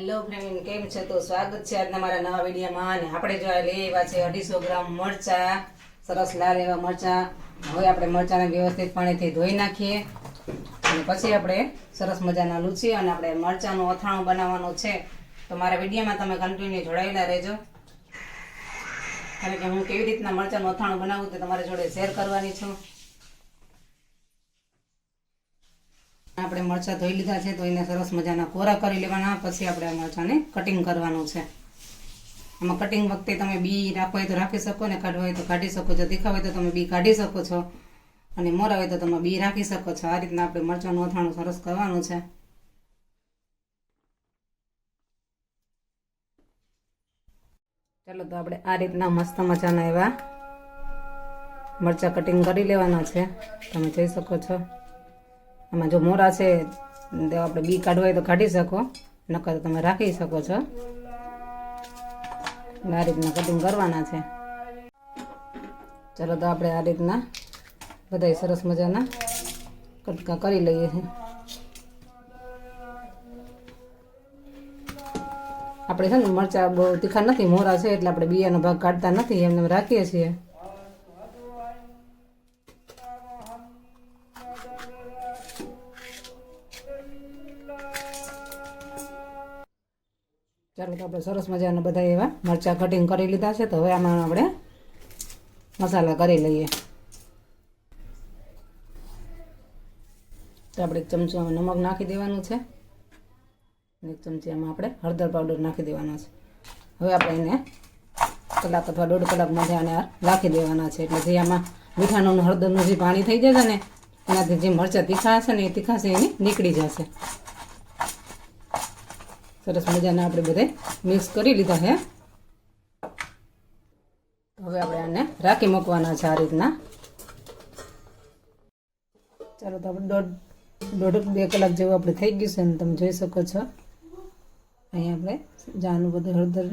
Hello friend, કેમ છે? તો સ્વાગત છે આજના મારા નવા વિડીયોમાં. અને આપણે જો લઈ આવ્યા છે 250 ગ્રામ મરચા, સરસ લાલ એવા મરચા. હવે આપણે મરચાને વ્યવસ્થિત પાણીથી ધોઈ નાખીએ અને પછી આપણે સરસ મજાના લૂછી અને આપણે મરચાનું અથાણું બનાવવાનું છે. તો મારા વિડીયોમાં તમે કન્ટિન્યુ જોડાયેલા રહેજો, કારણ કે હું કેવી રીતના મરચાનું અથાણું બનાવું તે તમારી જોડે શેર કરવાની છું. આપણે મરચાં ધોઈ લીધા છે, તો એને સરસ મજાના કોરા કરી લેવાના. પછી આપણે આ મરચાંને કટિંગ કરવાનું છે. આમાં કટિંગ વખતે તમે બી રાખવા હોય તો રાખી શકો, ને કાઢવા હોય તો કાઢી શકો છો. તીખા હોય તો તમે બી કાઢી શકો છો, અને મોરા હોય તો તમે બી રાખી શકો છો. આ રીતના આપણે મરચાંનું અથાણું સરસ કરવાનું છે. ચાલો, તો આપણે આ રીતના મસ્ત મજાના એવા મરચાં કટિંગ કરી લેવાના છે. તમે જોઈ શકો છો. આમાં જો મોરા છે તો આપણે બી કાઢવા હોય તો કાઢી શકો, નકર તમે રાખી શકો છો. આ રીતના કટિંગ કરવાના છે. ચાલો, તો આપણે આ રીતના બધા સરસ મજાના કટકા કરી લઈએ છીએ. આપણે છે ને મરચાં બહુ તીખા નથી, મોરા છે એટલે આપણે બિયાનો ભાગ કાઢતા નથી, એમને રાખીએ છીએ. ચાલો, તો આપણે સરસ મજાના બધા એવા મરચાં કટિંગ કરી લીધા છે. તો હવે આમાં આપણે મસાલા કરી લઈએ. તો આપણે એક ચમચી આમાં નમક નાખી દેવાનું છે, અને એક ચમચી આમાં આપણે હળદર પાવડર નાખી દેવાનો છે. હવે આપણે એને કલાક અથવા 1.5 કલાક માટે આને રાખી દેવાના છે. એટલે જે આમાં મીઠાનું હળદરનું જે પાણી થઈ જશે ને, એનાથી જે મરચાં તીખા હશે ને એ તીખાશ એની નીકળી જશે. સરસ મજાના આપણે બધે મિક્સ કરી લીધા છે. હવે આપણે આને રાખી મૂકવાના છે આ રીતના. ચાલો, તો આપણે 1.5-2 કલાક જેવું આપણે થઈ ગયું છે, અને તમે જોઈ શકો છો અહીંયા આપણે જાનું બધું હળદર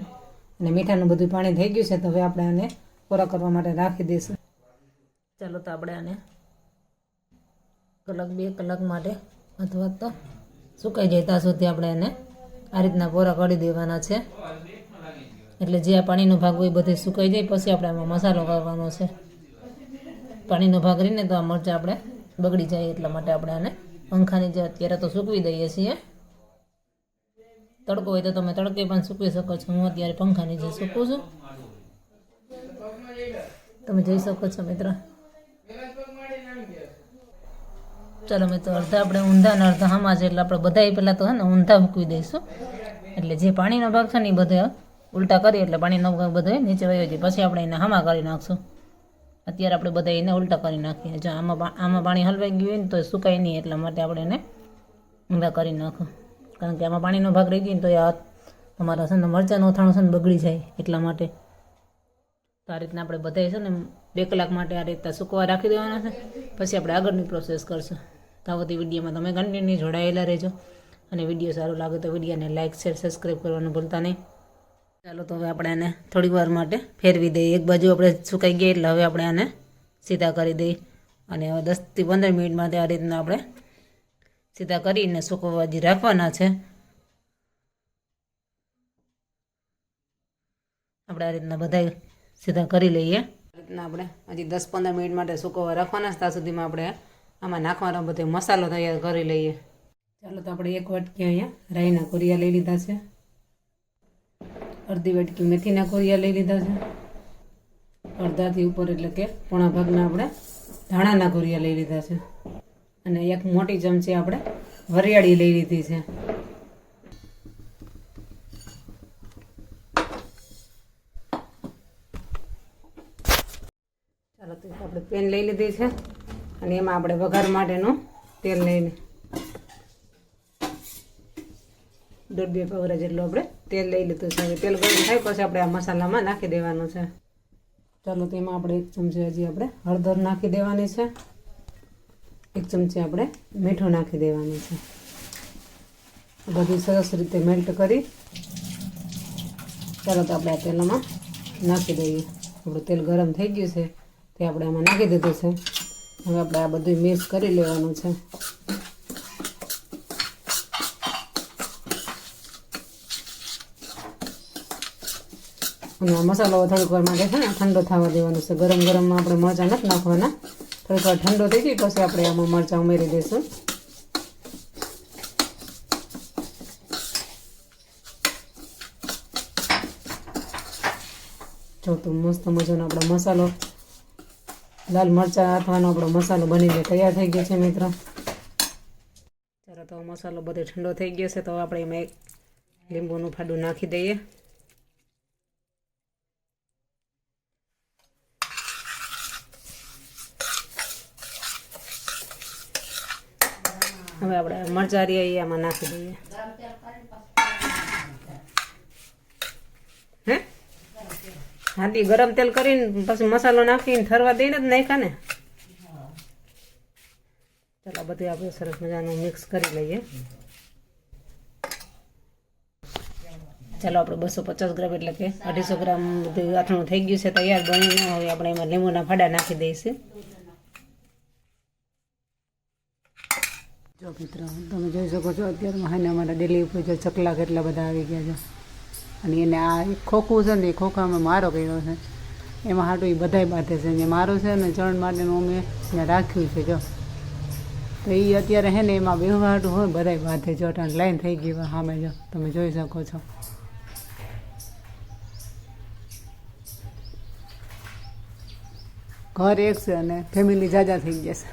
અને મીઠાનું બધું પાણી થઈ ગયું છે. તો હવે આપણે આને કોરા કરવા માટે રાખી દઈશું. ચાલો, તો આપણે આને 1-2 કલાક માટે અથવા તો સુકાઈ જાય ત્યાં સુધી આપણે એને આ રીતના કોરા કરી દેવાના છે. એટલે જે આ પાણીનો ભાગ હોય બધે સુકાઈ જાય. પછી આપણે આમાં મસાલો કરવાનો છે. પાણીનો ભાગ રહીને તો આ મરચાં આપણે બગડી જાય, એટલા માટે આપણે આને પંખાની જે અત્યારે તો સૂકવી દઈએ છીએ. તડકો હોય તો તમે તડકે પણ સૂકવી શકો છો. હું અત્યારે પંખાની જે સૂકવું છું, તમે જોઈ શકો છો મિત્રો. ચાલો મિત્રો, અડધા આપણે ઊંધા ને અડધા હામાં છે, એટલે આપણે બધા પહેલાં તો છે ને ઊંધા મૂકવી દઈશું. એટલે જે પાણીનો ભાગ છે ને એ બધે ઉલટા કરીએ એટલે પાણીનો ભાગ બધો નીચે વયો જાય. પછી આપણે એને હામા કરી નાખશું. અત્યારે આપણે બધા એને ઉલટા કરી નાખીએ. જો આમાં પાણી હલવાઈ ગયું હોય ને તો સુકાય નહીં, એટલા માટે આપણે એને ઊંધા કરી નાખો. કારણ કે આમાં પાણીનો ભાગ રહી ગયો ને તો આ તમારા છે ને મરચાંનું અથાણું છે ને બગડી જાય, એટલા માટે. તો આ રીતના આપણે બધા છે ને 2 કલાક માટે આ રીતના સૂકવા રાખી દેવાના છે. પછી આપણે આગળની પ્રોસેસ કરશું. તો આવતી વિડીયોમાં તમે કન્ટિન્યુ જોડાયેલા રહેજો, અને વિડીયો સારો લાગે તો વિડીયોને લાઇક, શેર, સબસ્ક્રાઈબ કરવાનું ભૂલતા નહીં. ચાલો, તો હવે આપણે આને થોડીક વાર માટે ફેરવી દઈએ. એક બાજુ આપણે સુકાઈ ગઈ એટલે હવે આપણે આને સીધા કરી દઈએ, અને હવે 10થી 15 મિનિટ માટે આ રીતના આપણે સીધા કરીને સૂકવવા હજી રાખવાના છે. આપણે આ રીતના બધા સીધા કરી લઈએ. આ રીતના આપણે હજી 10-15 મિનિટ માટે સૂકવવા રાખવાના. ત્યાં સુધીમાં આપણે આમાં નાખવાનો બધો મસાલો તૈયાર કરી લઈએ. ચાલો, તો આપણે 1 વાટકી અહીંયા રાઈના કોરિયા લઈ લીધા છે. અડધી વાટકી મેથીના કોરિયા લઈ લીધા છે. અડધાથી ઉપર એટલે કે પોણા ભાગના આપણે ધાણાના કોરિયા લઈ લીધા છે. અને 1 મોટી ચમચી આપણે વરિયાળી લઈ લીધી છે. ચાલો, તો આપણે પેન લઈ લીધી છે, અને એમાં આપણે વઘાર માટેનું તેલ લઈને 1.5-2 પાવડા જેટલું આપણે તેલ લઈ લીધું છે. તેલ ગરમ થાય પછી આપણે આ મસાલામાં નાખી દેવાનું છે. ચાલો, તેમાં આપણે 1 ચમચી હજી આપણે હળદર નાખી દેવાની છે. 1 ચમચી આપણે મીઠું નાખી દેવાનું છે. બધું સરસ રીતે મેલ્ટ કરી ચાલો, તો આપણે આ તેલમાં નાખી દઈએ. આપણું તેલ ગરમ થઈ ગયું છે, તે આપણે આમાં નાખી દીધું છે. હવે આપણે આ બધું મિક્સ કરી લેવાનું છે. અને આ મસાલો થોડીક વાર માટે છે ને ઠંડો થવા દેવાનો છે. ગરમ ગરમમાં આપણે મરચાં નથી નાખવાના. થોડીક વાર ઠંડો થઈ જાય પછી આપણે આમાં મરચાં ઉમેરી દઈશું. જો તો મસ્ત મજાનો આપણો મસાલો લાલ મરચાં અથવાનો આપણો મસાલો બનીને તૈયાર થઈ ગયો છે મિત્રો. ચાલો તો મસાલો બધો ઠંડો થઈ ગયો છે તો આપણે એમાં એક લીંબુનું ફાડું નાખી દઈએ. હવે આપણે મરચાં રહ્યા આમાં નાખી દઈએ. હે હાથી ગરમ તેલ કરીને પછી મસાલો નાખીને ઠરવા દઈને જ નાખ્યા ને. ચાલો બધું આપણે સરસ મજાનું મિક્સ કરી લઈએ. ચાલો આપણે 250 ગ્રામ એટલે કે 250 ગ્રામ બધું આથણું થઈ ગયું છે તૈયાર બનીને. હવે આપણે એમાં લીંબુના ફાડા નાખી દઈશું. જો મિત્રો તમે જોઈ શકો છો અત્યારમાં હાને અમારા ડેલી ઉપર જો ચકલા કેટલા બધા આવી ગયા છે. અને એને આ એક ખોખું છે ને એ ખોખામાં મારો કર્યો છે. એમાં હાટું એ બધાય બાંધે છે. જે મારો છે ને ચણ માટેનું અમે ત્યાં રાખ્યું છે. જો તો એ અત્યારે હે ને એમાં બેહવા હાટું હોય બધાય બાંધે. જો અટાણ લાઈન થઈ ગઈ હોય સામે. જો તમે જોઈ શકો છો. ઘર એક છે અને ફેમિલી જાજા થઈ ગયા છે.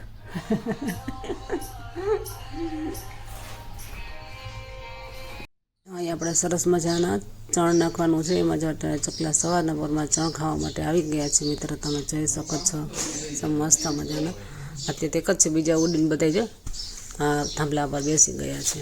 અહીં આપણે સરસ મજાના ચણ નાખવાનું છે. એમાં જો ચકલા સવારના પોરમાં ચણ ખાવા માટે આવી ગયા છે મિત્રો. તમે જોઈ શકો છો મસ્ત મજાના. અત્યારે એક જ છે, બીજા ઉડીને બધા જો થાંભલા પર બેસી ગયા છે.